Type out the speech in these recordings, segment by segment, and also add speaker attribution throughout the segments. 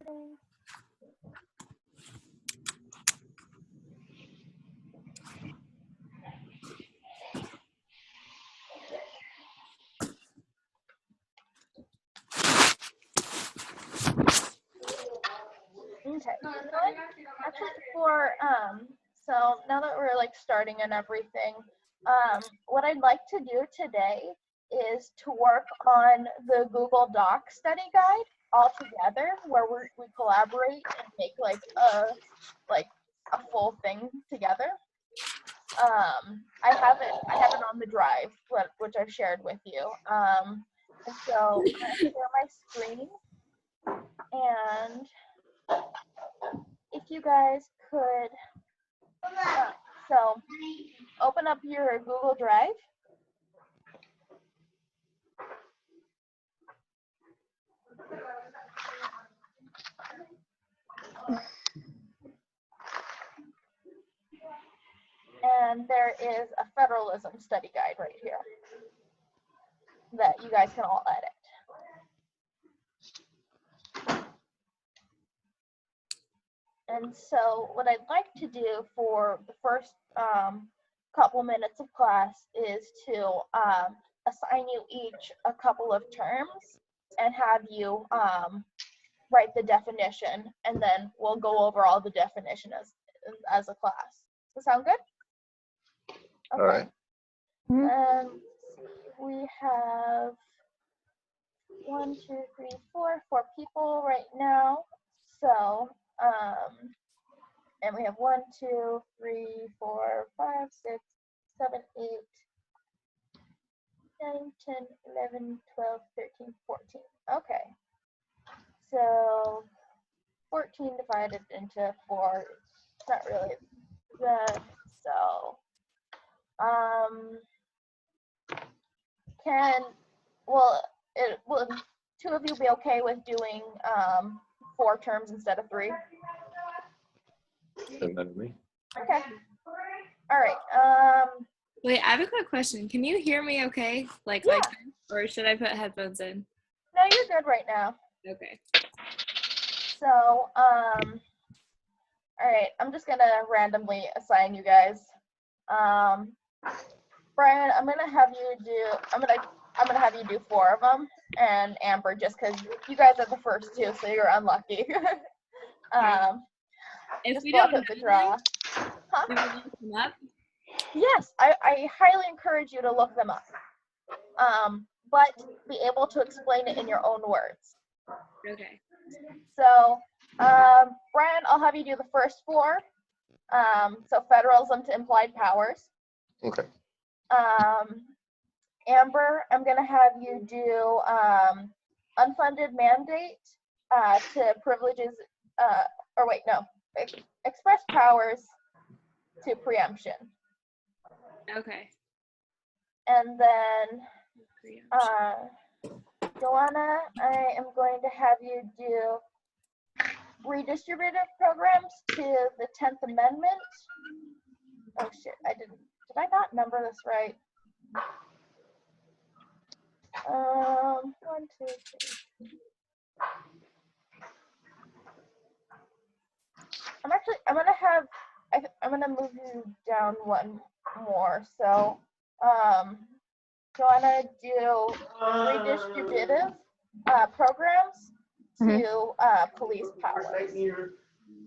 Speaker 1: recording. Okay, so actually so now that we're like starting and everything, what I'd like to do today is to work on the Google Doc study guide all together, where we collaborate and make like a full thing together. I have it on the drive, which I've shared with you. And so I'm gonna share my screen, and if you guys could, so open up your Google Drive. And there is a federalism study guide right here that you guys can all edit. And so what I'd like to do for the first couple minutes of class is to assign you each a couple of terms and have you write the definition, and then we'll go over all the definition as a class. Does that sound good? Okay.
Speaker 2: All right.
Speaker 1: And we have 1, 2, 3, 4 people right now. So, and we have 1, 2, 3, 4, 5, 6, 7, 8, 9, 10, 11, 12, 13, 14. Okay. So 14 divided into 4, it's not really good. So, will 2 of you be okay with doing 4 terms instead of 3?
Speaker 2: And then me.
Speaker 1: Okay. All right.
Speaker 3: Wait, I have a quick question. Can you hear me okay? Like this? Or should I put headphones in?
Speaker 1: No, you're good right now.
Speaker 3: Okay.
Speaker 1: So, all right, I'm just gonna randomly assign you guys. Brian, I'm gonna have you do 4 of them, and Amber, just because you guys are the first 2, so you're unlucky.
Speaker 3: If
Speaker 1: just
Speaker 3: we
Speaker 1: luck
Speaker 3: don't
Speaker 1: of the draw. Huh?
Speaker 3: do we look them up?
Speaker 1: Yes, I highly encourage you to look them up, but be able to explain it in your own words.
Speaker 3: Okay.
Speaker 1: So, Brian, I'll have you do the first 4. So federalism to implied powers.
Speaker 2: Okay.
Speaker 1: Amber, I'm going to have you do unfunded mandate to privileges, express powers to preemption.
Speaker 3: Okay.
Speaker 1: And then, Joanna, I am going to have you do redistributive programs to the 10th Amendment. Oh shit, did I not number this right? 1, 2, 3. I'm gonna move you down 1 more. So, Joanna, do redistributive programs to police powers.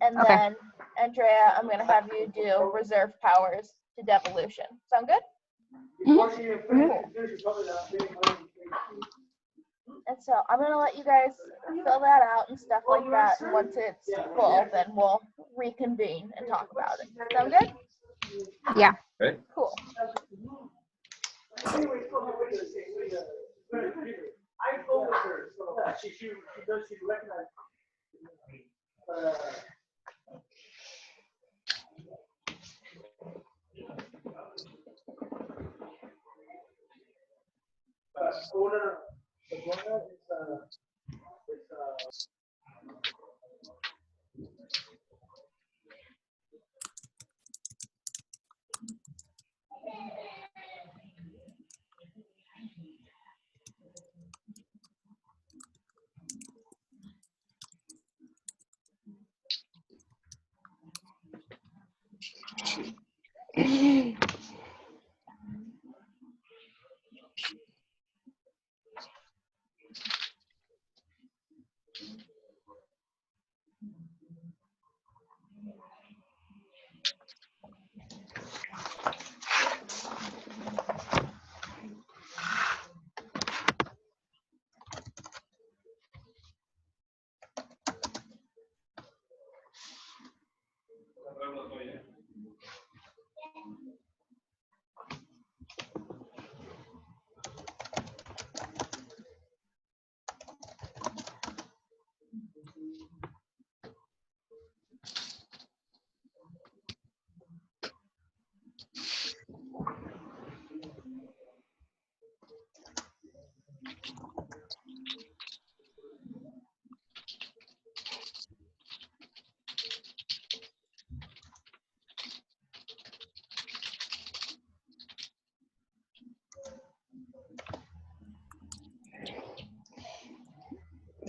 Speaker 1: And then, Andrea, I'm going to have you do reserve powers to devolution. Sound good? Cool. And so I'm going to let you guys fill that out and stuff like that. And once it's full, then we'll reconvene and talk about it. Sound good?
Speaker 4: Yeah.
Speaker 2: Okay.
Speaker 1: Cool.
Speaker 5: I told her, so she recognized. Owner, the owner is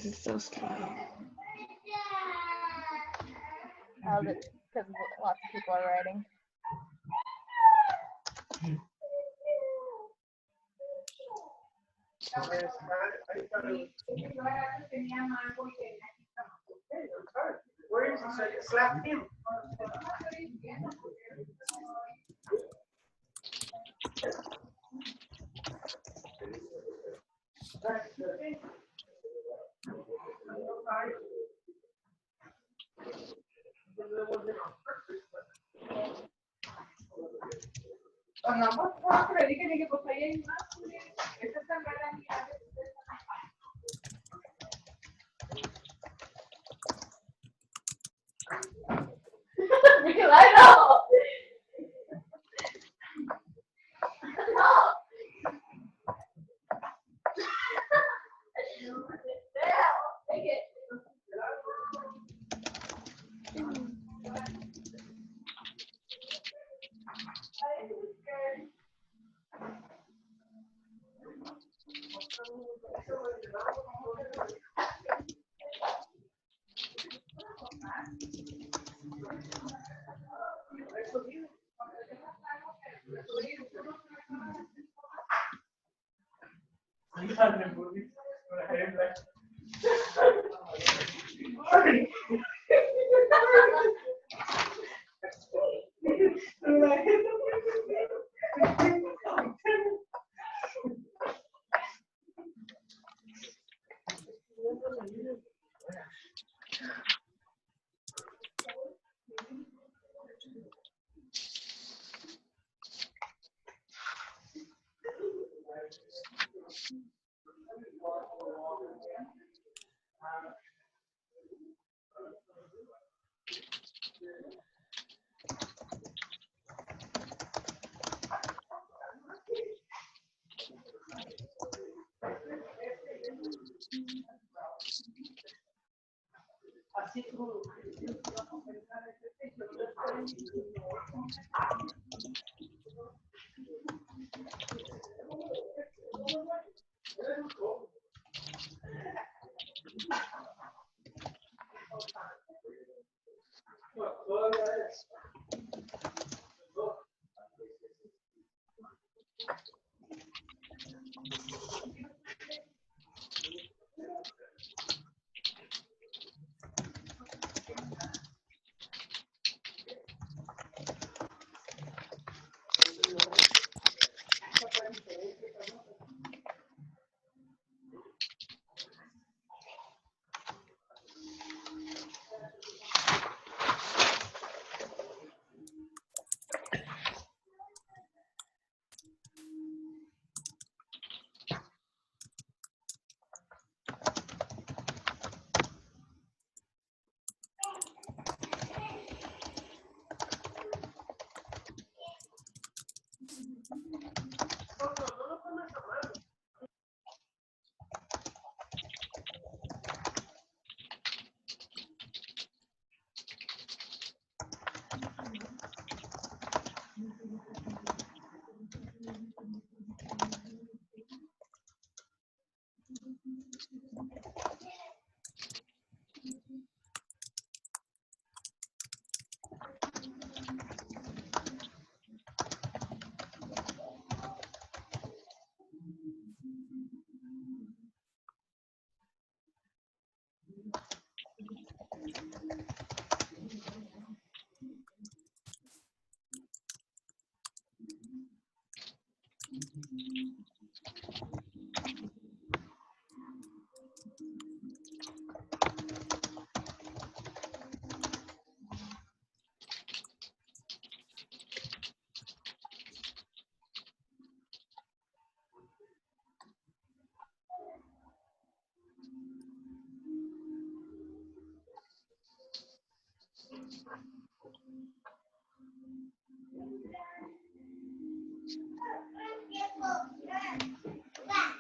Speaker 2: This is so strong.
Speaker 1: Because lots of people are writing.
Speaker 5: Where is he? Slap him.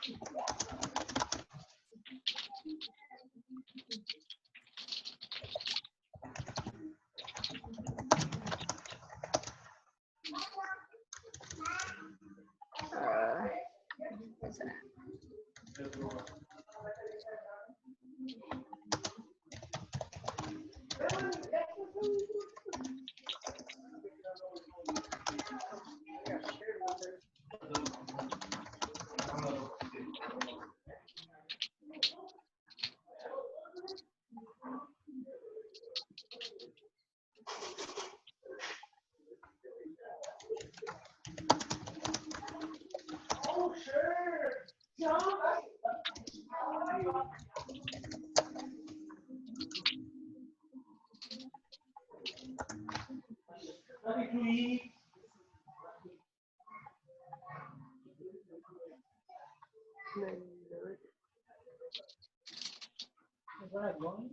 Speaker 1: What's that?
Speaker 5: Oh, sure. Nothing to eat. Is that going?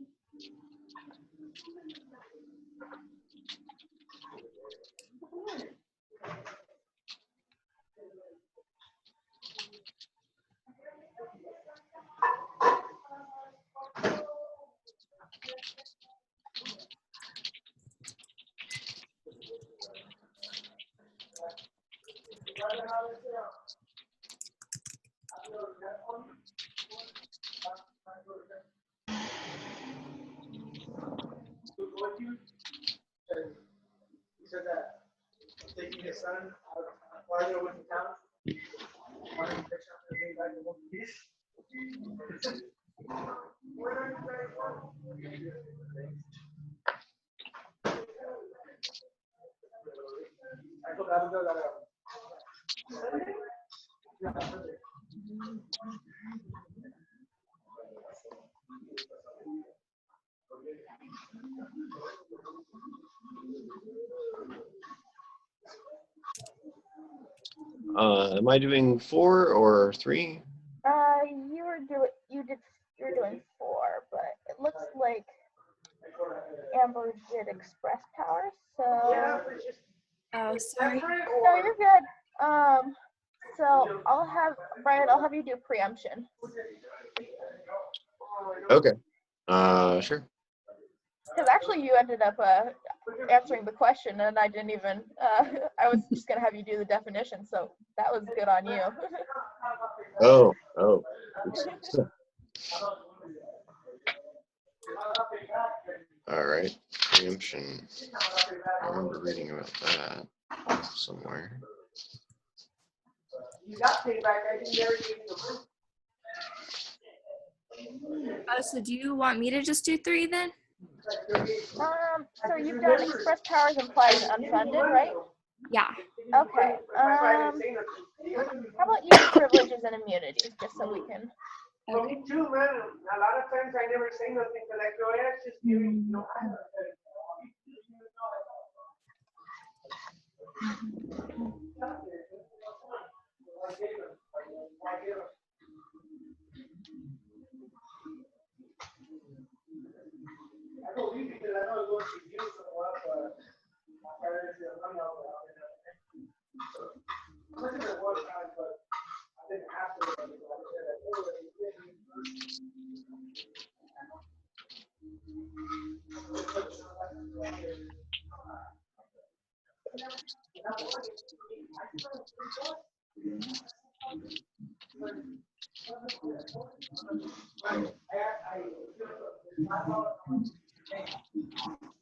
Speaker 5: He said that taking his son while they went to town, wanted to fix up the thing back in one piece. I told Abigail that Sunday? Yeah, Sunday.
Speaker 4: Am I doing 4 or 3?
Speaker 1: You're doing 4, but it looks like Amber did express power, so
Speaker 3: Oh, sorry.
Speaker 1: no, you're good. So I'll have you do preemption.
Speaker 4: Okay. Sure.
Speaker 1: Because actually you ended up answering the question, and I didn't even. I was just gonna have you do the definition, so that was good on you.
Speaker 4: Oh. Oops. All right. Preemption. I remember reading about that somewhere.
Speaker 5: You got paid back. I didn't never give you the room.
Speaker 3: Oh, so do you want me to just do 3 then?
Speaker 1: So you've done express powers implied and unfunded, right?
Speaker 3: Yeah.
Speaker 1: Okay. How about you do privileges and immunities, just so we can.
Speaker 5: For me too, man. A lot of times I never say nothing because I go, yeah, it's just giving, you know. I believe because I know it's going to use somewhat, but my parents don't know about it. I'm looking at one time, but I didn't have to.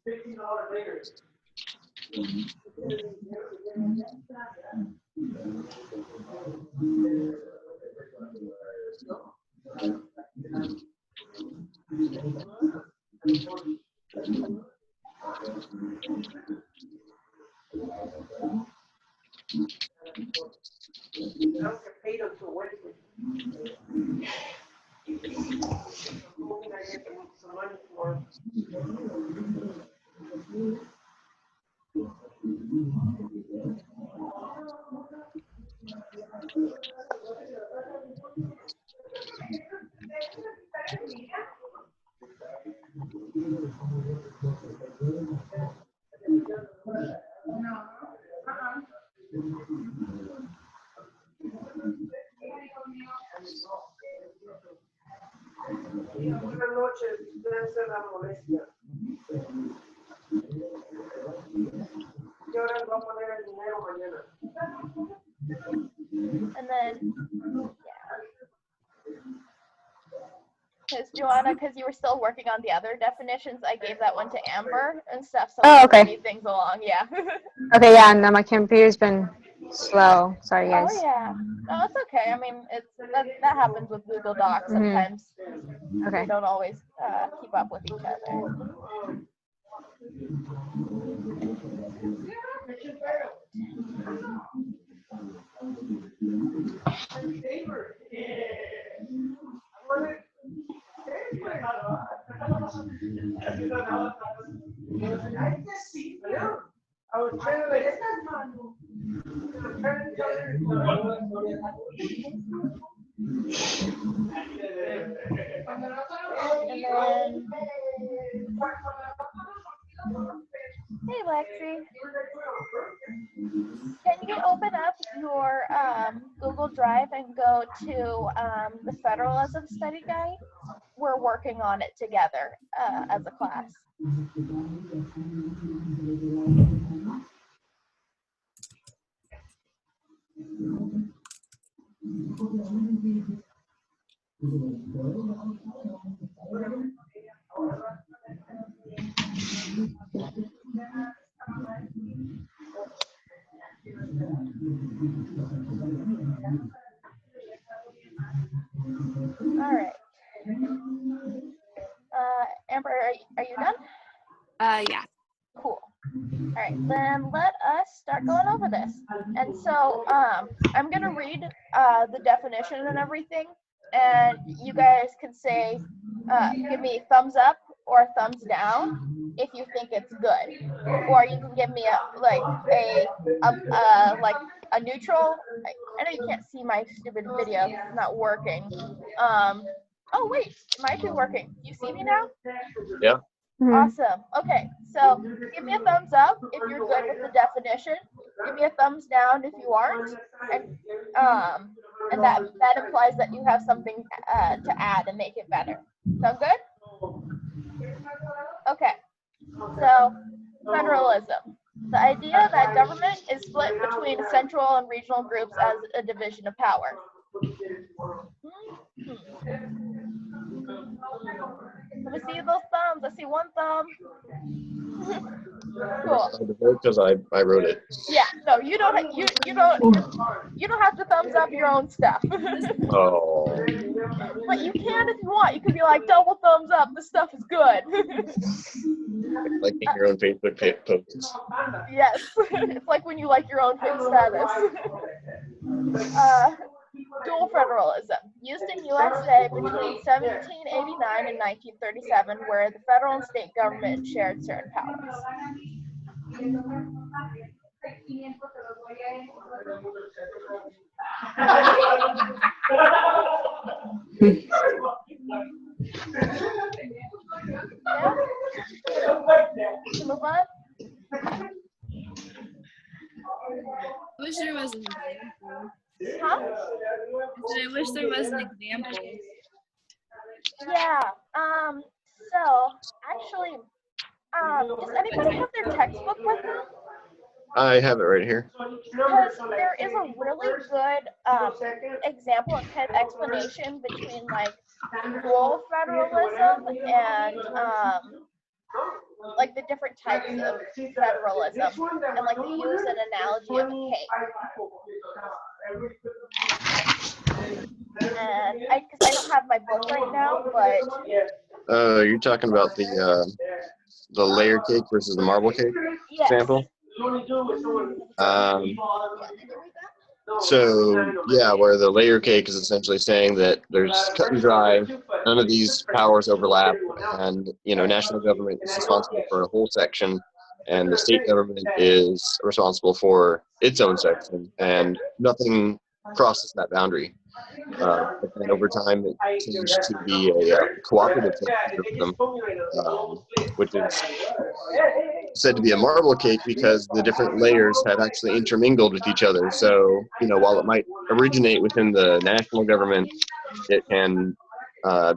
Speaker 5: $15 later. I don't get paid until Wednesday. I'm hoping I get some money for
Speaker 1: Joanna, because you were still working on the other definitions, I gave that one to Amber and stuff, so
Speaker 6: Oh,
Speaker 1: we
Speaker 6: okay.
Speaker 1: can speed things along, yeah.
Speaker 6: Okay, yeah, no, my computer's been slow. Sorry,
Speaker 1: Oh,
Speaker 6: guys.
Speaker 1: yeah. No, it's okay. I mean, that happens with Google Docs.
Speaker 6: Mhm.
Speaker 1: Sometimes
Speaker 6: Okay.
Speaker 1: we don't always keep up with each other.
Speaker 5: I was trying to like.
Speaker 1: And then, hey Lexi, can you open up your Google Drive and go to the federalism study guide? We're working on it together as a class. All right. Amber, are you done?
Speaker 3: Yeah.
Speaker 1: Cool. All right, then let us start going over this. And so I'm gonna read the definition and everything, and you guys can say, give me a thumbs up or a thumbs down if you think it's good, or you can give me a neutral. I know you can't see my stupid video; it's not working. Oh wait, it might be working. You see me now?
Speaker 4: Yeah.
Speaker 6: Mhm.
Speaker 1: Awesome. Okay, so give me a thumbs up if you're good with the definition. Give me a thumbs down if you aren't, and that implies that you have something to add and make it better. Sound good? Okay. So federalism. The idea that government is split between central and regional groups as a division of power. Let me see those thumbs. I see one thumb. Cool.
Speaker 4: Because I wrote it.
Speaker 1: Yeah. No, you don't have to thumbs up your own stuff.
Speaker 4: Oh.
Speaker 1: But you can if you want. You could be like double thumbs up. This stuff is good.
Speaker 4: Liking your own Facebook posts.
Speaker 1: Yes. It's like when you like your own fake status. Dual federalism, used in USA between 1789 and 1937, where the federal and state government shared certain powers. Yeah? To move on?
Speaker 3: I wish there was an example.
Speaker 1: Huh?
Speaker 3: I wish there was an example.
Speaker 1: Yeah. So actually, does anybody have their textbook with them?
Speaker 4: I have it right here.
Speaker 1: Because there is a really good example and kind of explanation between like dual federalism and like the different types of federalism, and like they use an analogy of a cake. And because I don't have my book right now, but
Speaker 4: You're talking about the layer cake versus the marble cake
Speaker 1: yes.
Speaker 4: example. So yeah, where the layer cake is essentially saying that there's cut and dry, none of these powers overlap, and national government is responsible for a whole section, and the state government is responsible for its own section, and nothing crosses that boundary. But then over time, it changed to be a cooperative system, which is said to be a marble cake because the different layers have actually intermingled with each other. So, while it might originate within the national government, it can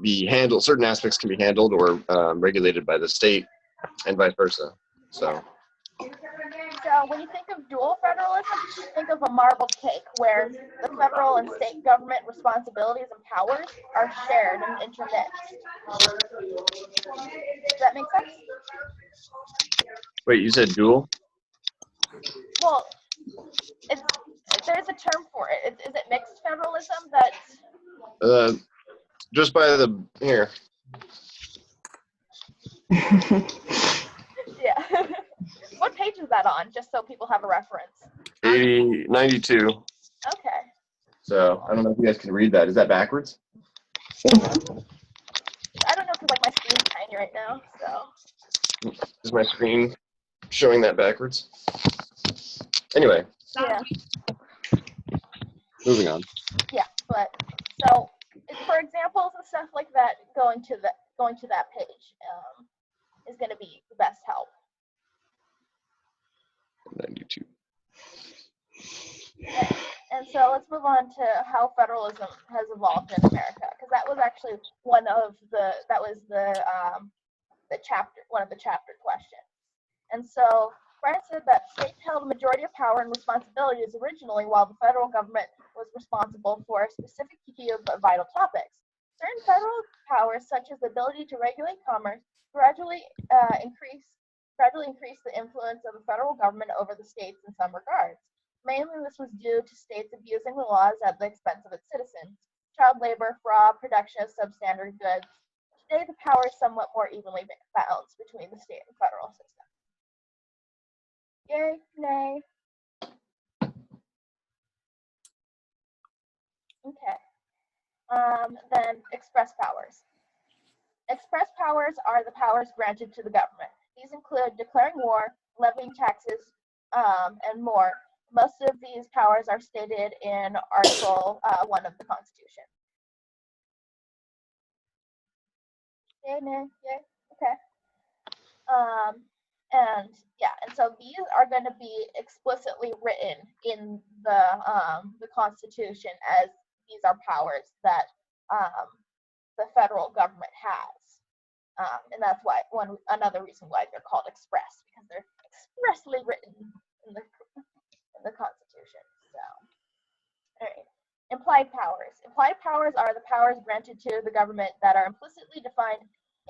Speaker 4: be handled, certain aspects can be handled or regulated by the state and vice versa. So
Speaker 1: So when you think of dual federalism, think of a marble cake where the federal and state government responsibilities and powers are shared and intermixed. Does that make sense?
Speaker 4: Wait, you said dual?
Speaker 1: Well, there's a term for it. Is it mixed federalism? That's
Speaker 4: Just by the here.
Speaker 1: yeah. What page is that on? Just so people have a reference.
Speaker 4: 92.
Speaker 1: Okay.
Speaker 4: So I don't know if you guys can read that. Is that backwards?
Speaker 1: I don't know because like my screen's tiny right now. So.
Speaker 4: Is my screen showing that backwards? Anyway,
Speaker 1: Yeah.
Speaker 4: moving on.
Speaker 1: Yeah, but so for examples and stuff like that, going to that page is going to be the best help.
Speaker 4: 92.
Speaker 1: And so let's move on to how federalism has evolved in America, because that was actually one of the chapter questions. And so Brian said that states held a majority of power and responsibilities originally, while the federal government was responsible for a specific few vital topics. Certain federal powers, such as the ability to regulate commerce, gradually increase the influence of the federal government over the states in some regards. Mainly, this was due to states abusing the laws at the expense of its citizens. Child labor, fraud, production of substandard goods. Today, the power is somewhat more evenly balanced between the state and federal system. Yay, nay. Okay. Then express powers. Express powers are the powers granted to the government. These include declaring war, levying taxes, and more. Most of these powers are stated in Article 1 of the Constitution. Yay, nay, yay, okay. And so these are going to be explicitly written in the Constitution as these are powers that the federal government has, and that's why another reason why they're called express, because they're expressly written in the Constitution. So, all right. Implied powers. Implied powers are the powers granted to the government that are implicitly defined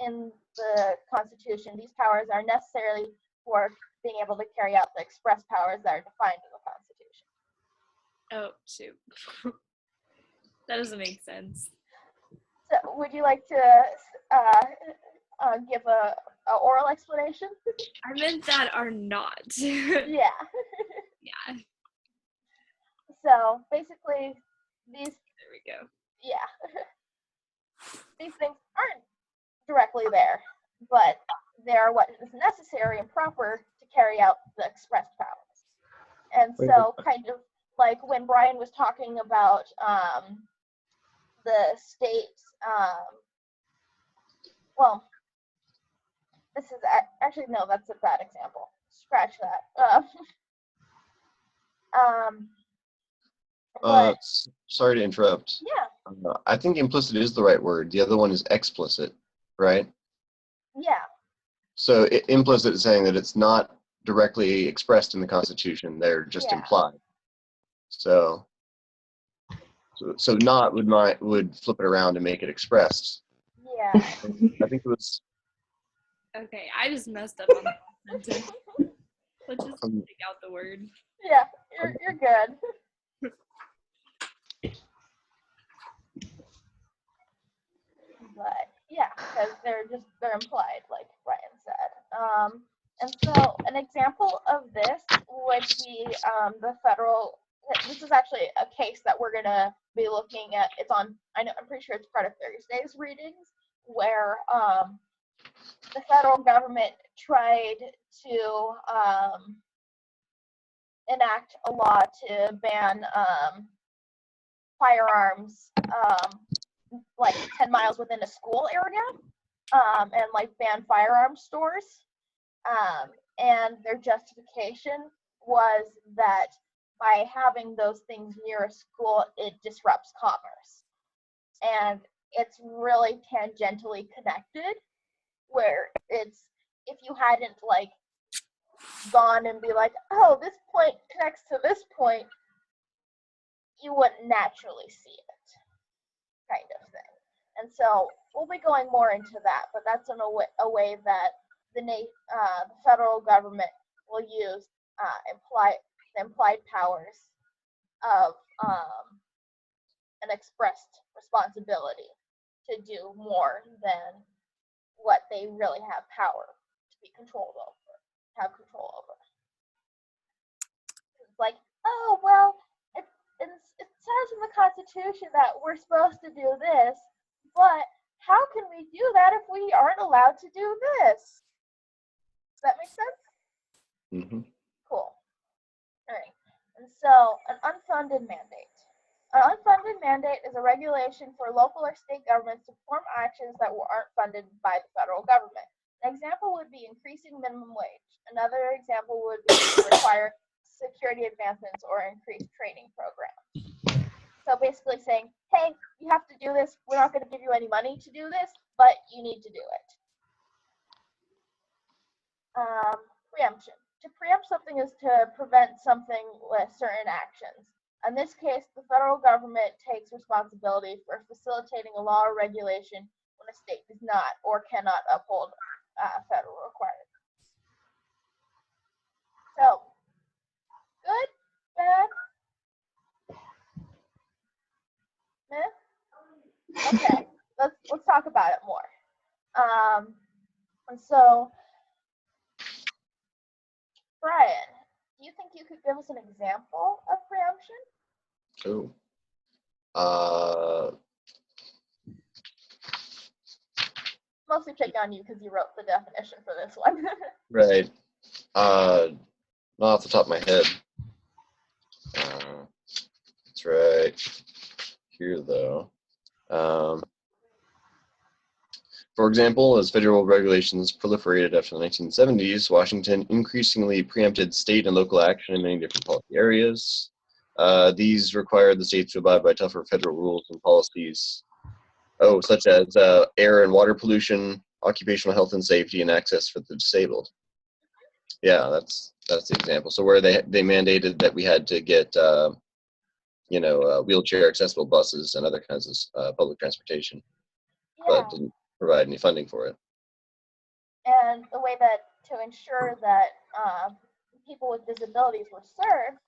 Speaker 1: in the Constitution. These powers are necessary for being able to carry out the express powers that are defined in the Constitution.
Speaker 3: Oh, shoot. That doesn't make sense.
Speaker 1: So, would you like to give a oral explanation?
Speaker 3: I meant that are not.
Speaker 1: Yeah.
Speaker 3: Yeah.
Speaker 1: So basically, these.
Speaker 3: There we go.
Speaker 1: Yeah. These things aren't directly there, but they are what is necessary and proper to carry out the express powers. And so, kind of like when Brian was talking about the states, well, this is actually, no, that's a bad example. Scratch that. But,
Speaker 4: Sorry to interrupt.
Speaker 1: yeah,
Speaker 4: I think implicit is the right word. The other one is explicit, right?
Speaker 1: yeah,
Speaker 4: So implicit is saying that it's not directly expressed in the Constitution; they're just
Speaker 1: Yeah.
Speaker 4: implied. So not would flip it around and make it expressed.
Speaker 1: yeah.
Speaker 4: I think it was.
Speaker 3: Okay, I just messed up on the sentence. Let's just take out the word.
Speaker 1: Yeah, you're good. But yeah, because they're implied, like Brian said. And so an example of this would be the federal. This is actually a case that we're gonna be looking at. It's on. I'm pretty sure it's part of Thursday's readings, where the federal government tried to enact a law to ban firearms like 10 miles within a school area, and like ban firearm stores. And their justification was that by having those things near a school, it disrupts commerce. And it's really tangentially connected, where it's, if you hadn't like gone and be like, oh, this point connects to this point, you wouldn't naturally see it, kind of thing. And so we'll be going more into that, but that's in a way that the federal government will use the implied powers of an expressed responsibility to do more than what they really have power to be have control over. It's like, oh, well, it says in the Constitution that we're supposed to do this, but how can we do that if we aren't allowed to do this? Does that make sense?
Speaker 4: Mm-hmm.
Speaker 1: Cool. All right. And so, an unfunded mandate. An unfunded mandate is a regulation for local or state governments to perform actions that aren't funded by the federal government. An example would be increasing minimum wage. Another example would be to require security advancements or increased training programs. So basically saying, hey, you have to do this. We're not going to give you any money to do this, but you need to do it. Preemption. To preempt something is to prevent something with certain actions. In this case, the federal government takes responsibility for facilitating a law or regulation when a state does not or cannot uphold federal requirements. So, good, bad, meh? Okay, let's talk about it more. And so, Brian, do you think you could give us an example of preemption?
Speaker 4: Oh.
Speaker 1: Mostly pick on you because you wrote the definition for this one.
Speaker 4: Right. Not off the top of my head. It's right here, though. For example, as federal regulations proliferated after the 1970s, Washington increasingly preempted state and local action in many different policy areas. These required the states to abide by tougher federal rules and policies, such as air and water pollution, occupational health and safety, and access for the disabled. Yeah, that's the example. So where they mandated that we had to get wheelchair accessible buses and other kinds of public transportation, but didn't provide any funding for it.
Speaker 1: And the way that to ensure that people with disabilities were served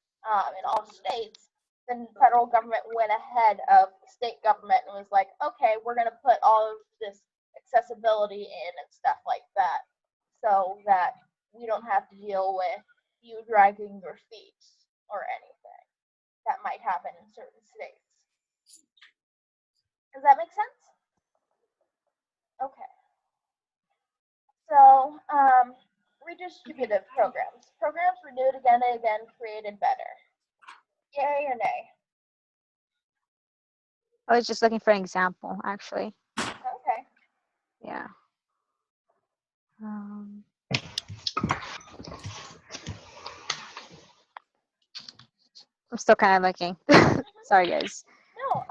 Speaker 1: in all states, the federal government went ahead of the state government and was like, okay, we're going to put all of this accessibility in and stuff like that, so that we don't have to deal with you dragging your feet or anything that might happen in certain states. Does that make sense? Okay. So, redistributive programs. Programs renewed again and again, created better. Yay or nay?
Speaker 6: I was just looking for an example, actually.
Speaker 1: Okay.
Speaker 6: Yeah. I'm still kind of looking. Sorry, guys.
Speaker 1: No.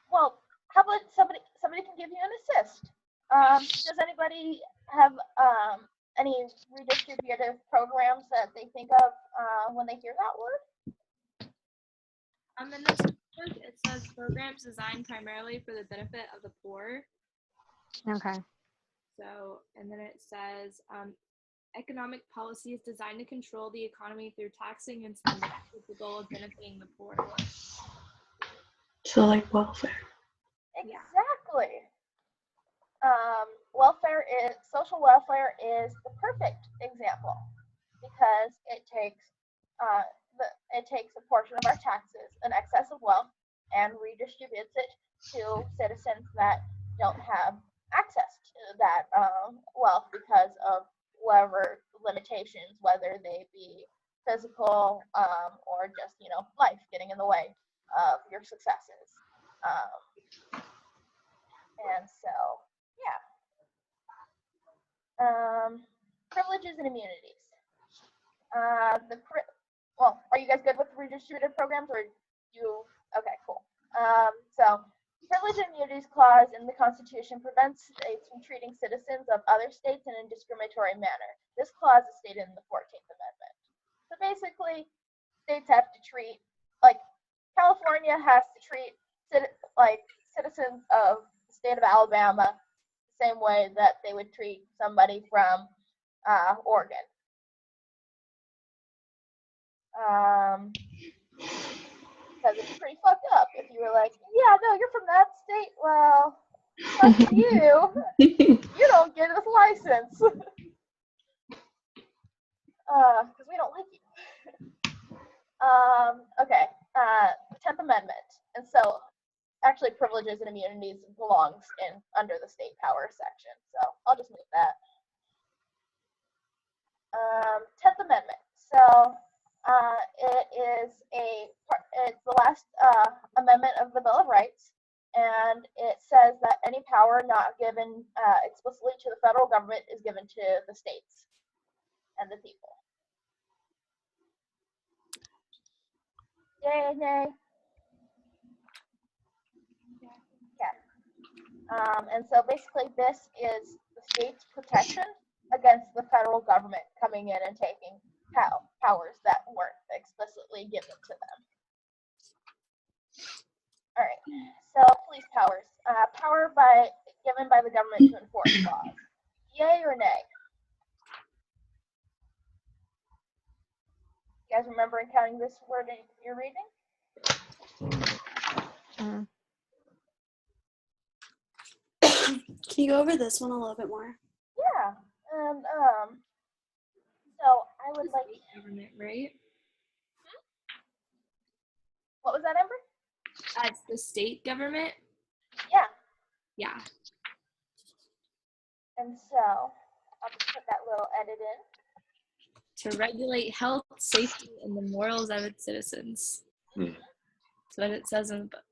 Speaker 1: Well, how about somebody can give you an assist? Does anybody have any redistributive programs that they think of when they hear that word?
Speaker 3: In this book, it says programs designed primarily for the benefit of the poor.
Speaker 6: Okay.
Speaker 3: So, and then it says economic policies designed to control the economy through taxing and spending with the goal of benefiting the poor.
Speaker 2: So like welfare.
Speaker 1: Exactly. Social welfare is the perfect example because it takes a portion of our taxes, an excess of wealth, and redistributes it to citizens that don't have access to that wealth because of whatever limitations, whether they be physical or just life getting in the way of your successes. And so, yeah. Privileges and immunities. Are you guys good with redistributive programs, or you? Okay, cool. So Privilege and Immunities Clause in the Constitution prevents states from treating citizens of other states in a discriminatory manner. This clause is stated in the 14th Amendment. So basically, states have to treat, like, California has to treat citizens of the state of Alabama the same way that they would treat somebody from Oregon. Because it's pretty fucked up if you were like, yeah, no, you're from that state. Well, fuck you. You don't get a license. Because we don't like you. Okay. 10th Amendment. And so, actually, privileges and immunities belongs under the state power section. So I'll just move that. 10th Amendment. So it's the last amendment of the Bill of Rights, and it says that any power not given explicitly to the federal government is given to the states and the people. Yay, nay? Yeah. And so basically this is the state's protection against the federal government coming in and taking powers that weren't explicitly given to them. All right, so police powers. Power given by the government to enforce laws. Yay or nay? You guys remember encountering this word in your reading?
Speaker 2: Can you go over this one a little bit more?
Speaker 1: Yeah, and so I would like.
Speaker 3: Government, right?
Speaker 1: What was that, Amber?
Speaker 3: That's the state government.
Speaker 1: Yeah.
Speaker 3: Yeah.
Speaker 1: And so I'll just put that little edit in.
Speaker 3: To regulate health, safety, and the morals of its citizens.
Speaker 4: Hmm.
Speaker 3: That's what it says in the book.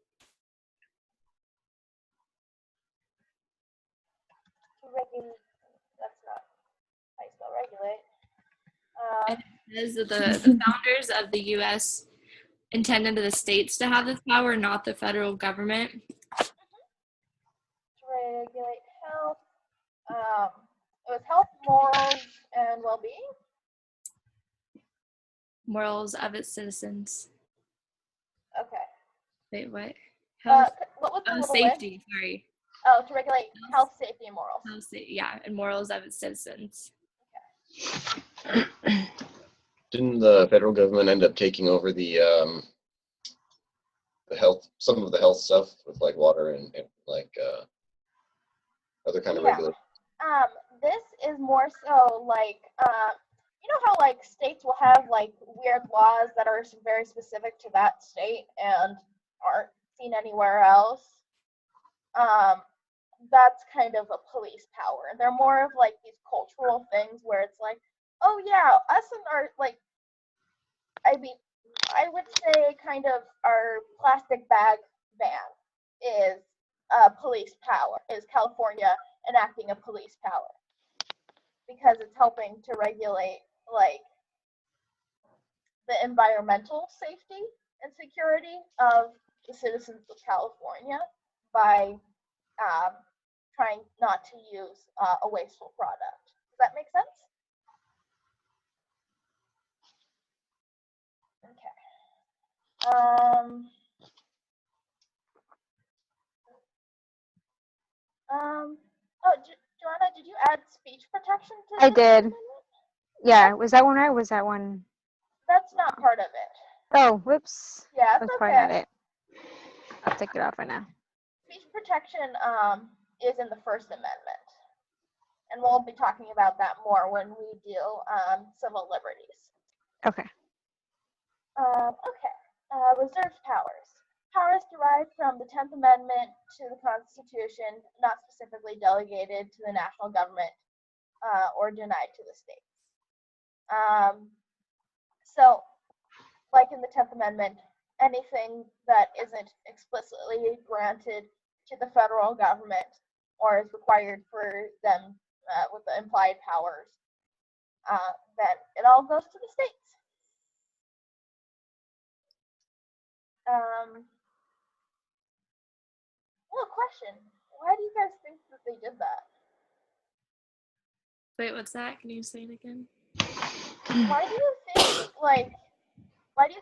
Speaker 1: That's not how you spell regulate.
Speaker 3: And it says that the founders of the U.S. intended the states to have this power, not the federal government.
Speaker 1: To regulate health. It was health, morals, and well-being.
Speaker 3: Morals of its citizens.
Speaker 1: Okay.
Speaker 3: Wait, what? Health.
Speaker 1: What was the
Speaker 3: Oh,
Speaker 1: little
Speaker 3: safety.
Speaker 1: list?
Speaker 3: Sorry.
Speaker 1: Oh, to regulate health, safety, and morals.
Speaker 3: Yeah, and morals of its citizens.
Speaker 4: Didn't the federal government end up taking over the health, some of the health stuff with like water and like other kind of regulations?
Speaker 1: This is more so like you know how like states will have like weird laws that are very specific to that state and aren't seen anywhere else. That's kind of a police power. They're more of like these cultural things where it's like, oh yeah, us and our like, I mean, I would say kind of our plastic bag ban is police power, is California enacting a police power because it's helping to regulate like the environmental safety and security of the citizens of California by trying not to use a wasteful product. Does that make sense? Okay. Oh, Joanna, did you add speech protection to
Speaker 6: I
Speaker 1: this
Speaker 6: did.
Speaker 1: amendment?
Speaker 6: Yeah, was that one right? Was that one?
Speaker 1: That's not part of it.
Speaker 6: Oh, whoops.
Speaker 1: Yeah,
Speaker 6: That's
Speaker 1: it's
Speaker 6: probably not
Speaker 1: okay.
Speaker 6: it. I'll take it off right now.
Speaker 1: Speech protection is in the First Amendment. And we'll be talking about that more when we do civil liberties.
Speaker 6: Okay.
Speaker 1: Reserved powers. Powers derived from the 10th Amendment to the Constitution, not specifically delegated to the national government or denied to the states. So, like in the 10th Amendment, anything that isn't explicitly granted to the federal government or is required for them with the implied powers, then it all goes to the states. Well, question. Why do you guys think that they did that?
Speaker 3: Wait, what's that? Can you say it again?
Speaker 1: Why do you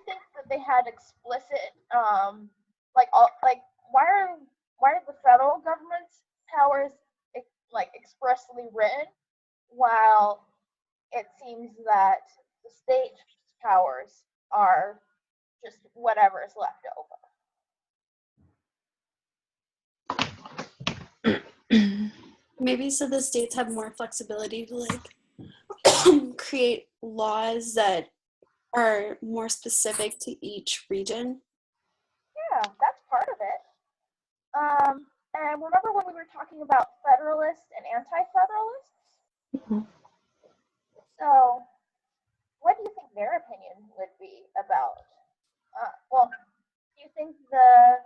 Speaker 1: think that they had explicit why are the federal government's powers expressly written while it seems that the state powers are just whatever is left over?
Speaker 2: Maybe so the states have more flexibility to like create laws that are more specific to each region.
Speaker 1: Yeah, that's part of it. And remember when we were talking about federalists and anti-federalists?
Speaker 2: Mhm.
Speaker 1: So, what do you think their opinion would be about? Do you think the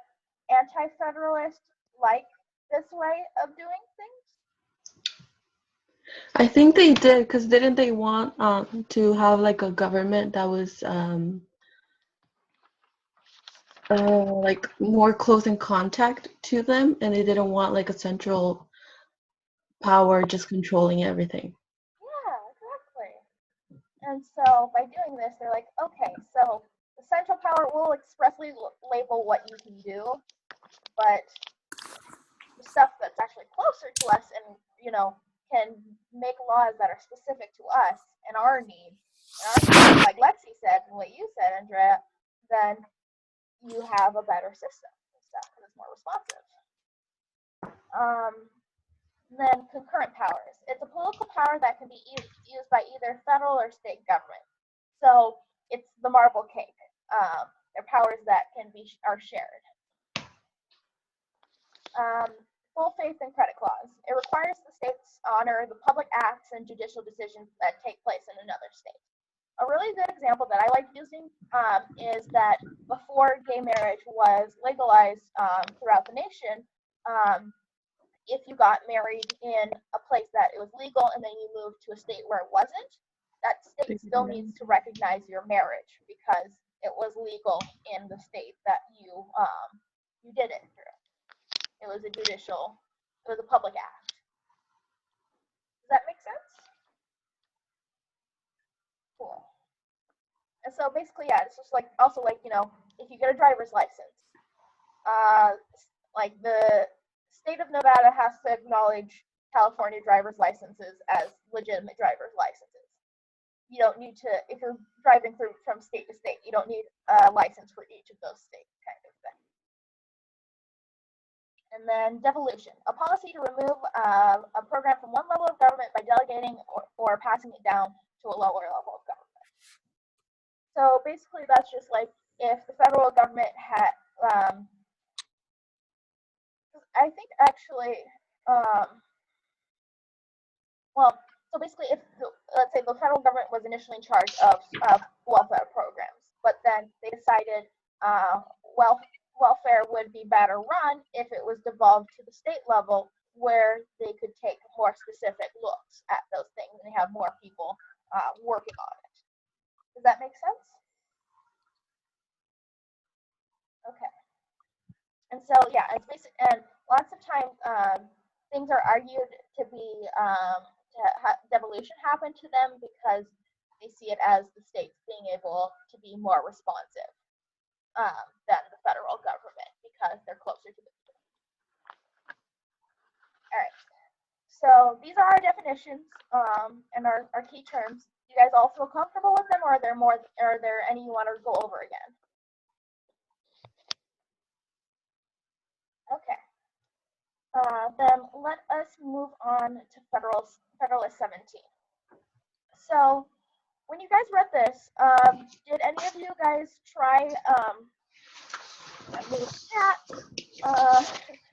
Speaker 1: anti-federalists like this way of doing things?
Speaker 2: I think they did, because didn't they want to have like a government that was like more close in contact to them, and they didn't want like a central power just controlling everything.
Speaker 1: Yeah, exactly. And so by doing this, they're like, okay, so the central power will expressly label what you can do, but the stuff that's actually closer to us and, can make laws that are specific to us and our needs, like Lexi said and what you said, Andrea, then you have a better system and stuff because it's more responsive. Then concurrent powers. It's a political power that can be used by either federal or state government. So it's the marble cake. They're powers that are shared. Full faith and credit clause. It requires the states honor the public acts and judicial decisions that take place in another state. A really good example that I like using is that before gay marriage was legalized throughout the nation, if you got married in a place that it was legal and then you moved to a state where it wasn't, that state still needs to recognize your marriage because it was legal in the state that you did it through. It was a public act. Does that make sense? Cool. And so basically, yeah, it's just like also like, if you get a driver's license, like the state of Nevada has to acknowledge California driver's licenses as legitimate driver's licenses. You don't need to, if you're driving through from state to state, you don't need a license for each of those states, kind of thing. And then devolution, a policy to remove a program from one level of government by delegating or passing it down to a lower level of government. So basically, that's just like if the federal government had, I think actually, so basically, let's say the federal government was initially in charge of welfare programs, but then they decided welfare would be better run if it was devolved to the state level, where they could take more specific looks at those things and have more people working on it. Does that make sense? Okay. And so, yeah, it's basic, and lots of times things are argued to be devolution happen to them because they see it as the states being able to be more responsive than the federal government because they're closer to the people. All right. So these are our definitions and our key terms. You guys all feel comfortable with them, or are there any you want to go over again? Okay. Then let us move on to Federalist 17. So when you guys read this, did any of you guys try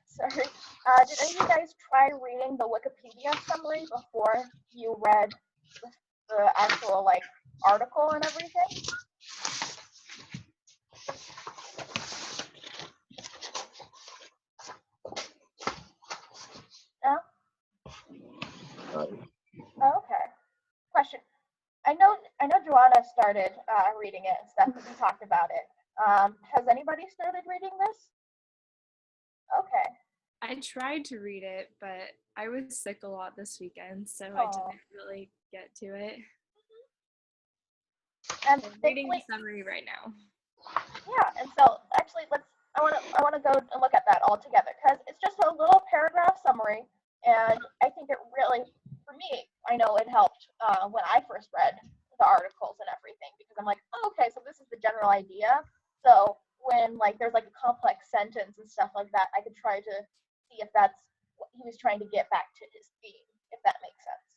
Speaker 1: sorry. Did any of you guys try reading the Wikipedia summary before you read the actual article and everything? No? Okay. Question. I know Joanna started reading it and stuff because we talked about it. Has anybody started reading this? Okay.
Speaker 3: I tried to read it, but I was sick a lot this weekend, so I
Speaker 1: Aw.
Speaker 3: didn't really get to it.
Speaker 1: And
Speaker 3: I'm reading the
Speaker 1: thankfully,
Speaker 3: summary right now.
Speaker 1: yeah. And so actually, I wanna go and look at that all together because it's just a little paragraph summary, and I think it really, for me, I know it helped when I first read the articles and everything because I'm like, oh, okay, so this is the general idea. So when like there's like a complex sentence and stuff like that, I could try to see if that's what he was trying to get back to his theme, if that makes sense.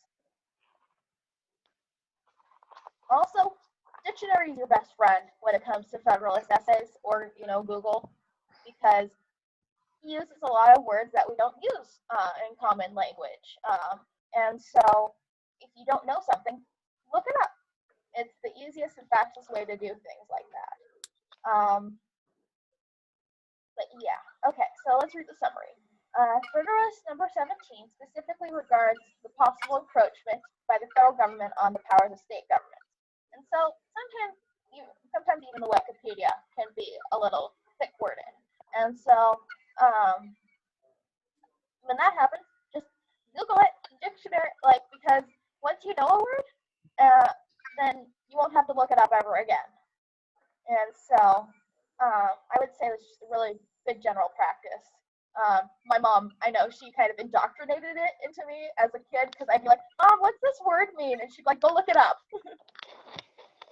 Speaker 1: Also, dictionary is your best friend when it comes to Federalist essays or, Google, because he uses a lot of words that we don't use in common language. And so if you don't know something, look it up. It's the easiest and fastest way to do things like that. But yeah, okay, so let's read the summary. Federalist number 17 specifically regards the possible encroachment by the federal government on the powers of state governments. And so sometimes even the Wikipedia can be a little thick-worded. And so when that happens, just Google it, dictionary, because once you know a word, then you won't have to look it up ever again. And so I would say it's just a really good general practice. My mom, I know she kind of indoctrinated it into me as a kid because I'd be like, Mom, what's this word mean? And she'd be like, go look it up.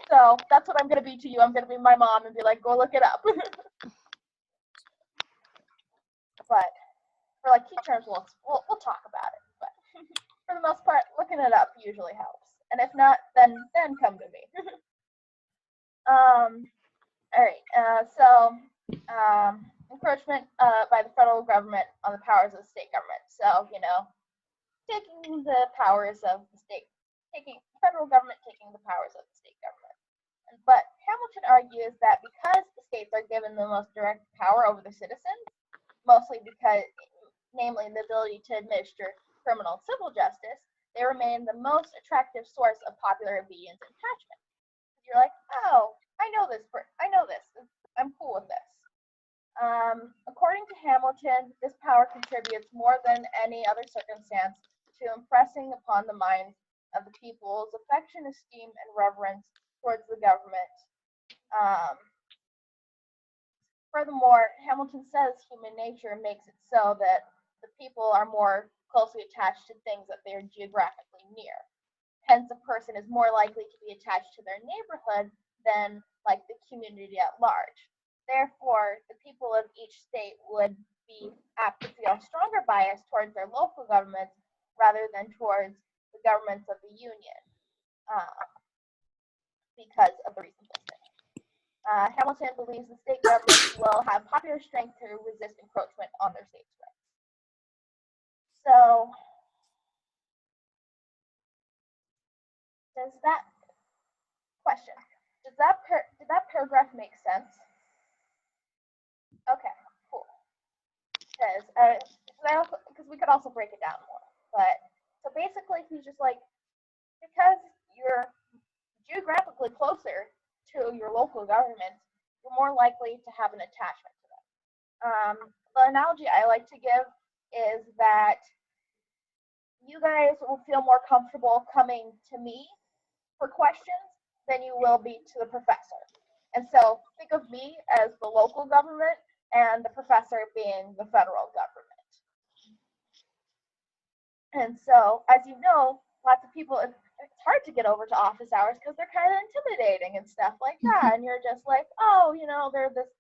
Speaker 1: So that's what I'm going to be to you. I'm going to be my mom and be like, go look it up. But for like key terms, we'll talk about it. But for the most part, looking it up usually helps. And if not, then come to me. All right. Encroachment by the federal government on the powers of the state government. So taking the powers of the federal government taking the powers of the state government. But Hamilton argues that because the states are given the most direct power over the citizens, mostly because, namely the ability to administer criminal and civil justice, they remain the most attractive source of popular obedience and attachment. You're like, oh, I know this. I'm cool with this. According to Hamilton, this power contributes more than any other circumstance to impressing upon the minds of the people's affection, esteem, and reverence towards the government. Furthermore, Hamilton says human nature makes it so that the people are more closely attached to things that they are geographically near. Hence, a person is more likely to be attached to their neighborhood than like the community at large. Therefore, the people of each state would be apt to feel a stronger bias towards their local governments rather than towards the governments of the union because of the reasons listed. Hamilton believes the state governments will have popular strength to resist encroachment on their state's rights. So, did that paragraph make sense? Okay, cool. Because we could also break it down more. But so basically, he's just like, because you're geographically closer to your local government, you're more likely to have an attachment to them. The analogy I like to give is that you guys will feel more comfortable coming to me for questions than you will be to the professor. And so think of me as the local government and the professor being the federal government. And so, as you know, lots of people, it's hard to get over to office hours because they're kind of intimidating and stuff like that. And you're just like, oh, they're this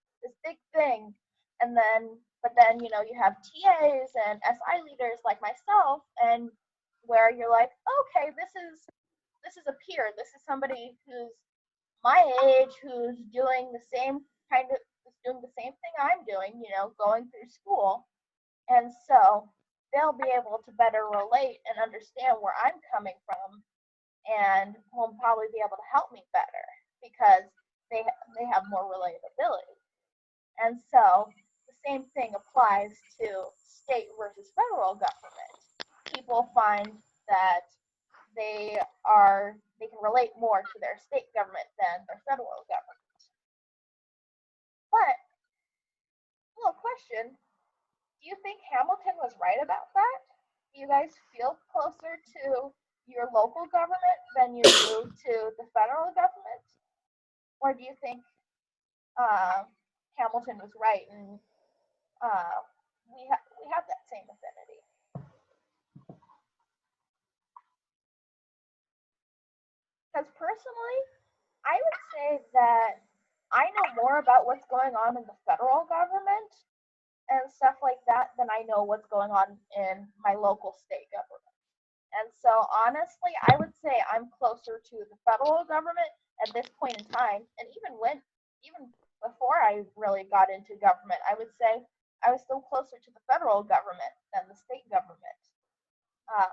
Speaker 1: big thing. But then, you have TAs and SI leaders like myself, and where you're like, okay, this is a peer. This is somebody who's my age, who's doing the same thing I'm doing, going through school. And so they'll be able to better relate and understand where I'm coming from, and will probably be able to help me better because they have more relatability. And so the same thing applies to state versus federal government. People find that they can relate more to their state government than their federal government. But, little question, do do you think Hamilton was right about that? Do you guys feel closer to your local government than you do to the federal government? Or do you think Hamilton was right and we have that same affinity? Because personally, I would say that I know more about what's going on in the federal government and stuff like that than I know what's going on in my local state government. And so honestly, I would say I'm closer to the federal government at this point in time. And even before I really got into government, I would say I was still closer to the federal government than the state government. I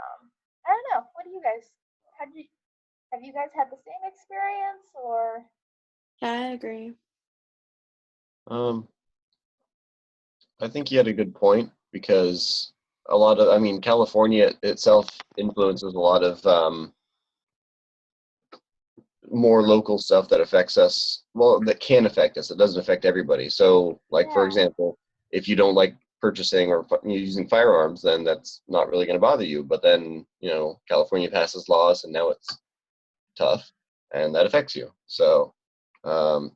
Speaker 1: don't know. What do you guys, have you guys had the same experience or?
Speaker 2: Yeah, I agree.
Speaker 4: I think you had a good point because a lot of, I mean, California itself influences a lot of more local stuff that affects us. Well, that can affect us. It doesn't affect everybody. So, like for
Speaker 1: Yeah.
Speaker 4: example, if you don't like purchasing or using firearms, then that's not really going to bother you. But then, you know, California passes laws, and now it's tough, and that affects you. So,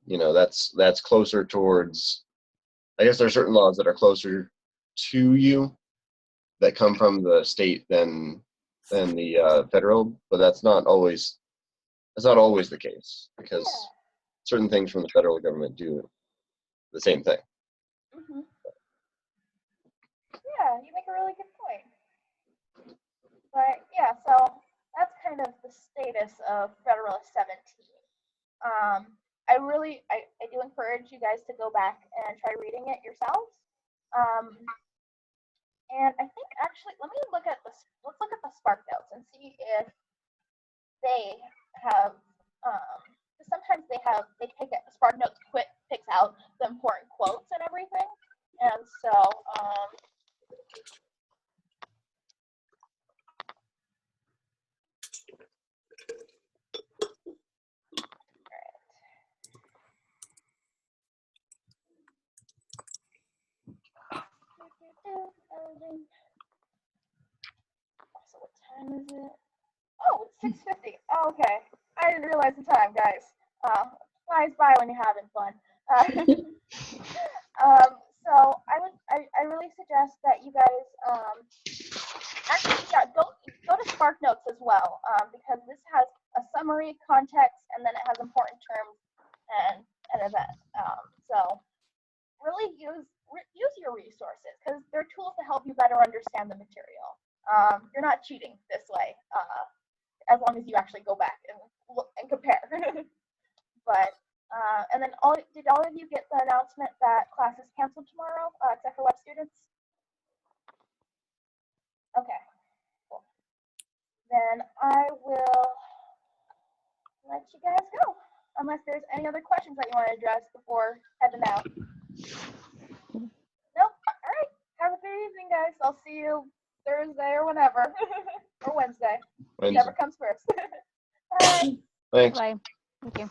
Speaker 4: you know, that's closer towards. I guess there are certain laws that are closer to you that come from the state than the federal, but that's not always the case because
Speaker 1: Yeah.
Speaker 4: certain things from the federal government do the same thing.
Speaker 1: Mm-hmm. Yeah, you make a really good point. But yeah, so that's kind of the status of Federalist 17. I do encourage you guys to go back and try reading it yourselves. And I think actually, let's look at the Spark Notes and see if they have. Sometimes they take it. Spark Notes picks out the important quotes and everything, and so. So what time is it? Oh, it's 6:50. Oh, okay. I didn't realize the time, guys. Flies by when you're having fun. So I really suggest that you guys actually go to Spark Notes as well, because this has a summary, context, and then it has important terms and an event. So really use your resources because they're tools to help you better understand the material. You're not cheating this way, as long as you actually go back and look and compare. But and then did all of you get the announcement that class is canceled tomorrow, except for web students? Okay, cool. Then I will let you guys go, unless there's any other questions that you want to address before heading out. Nope. All right. Have a good evening, guys. I'll see you Thursday or whenever, or Wednesday. Whichever comes first. Bye.
Speaker 4: Thanks.
Speaker 6: Bye. Thank you.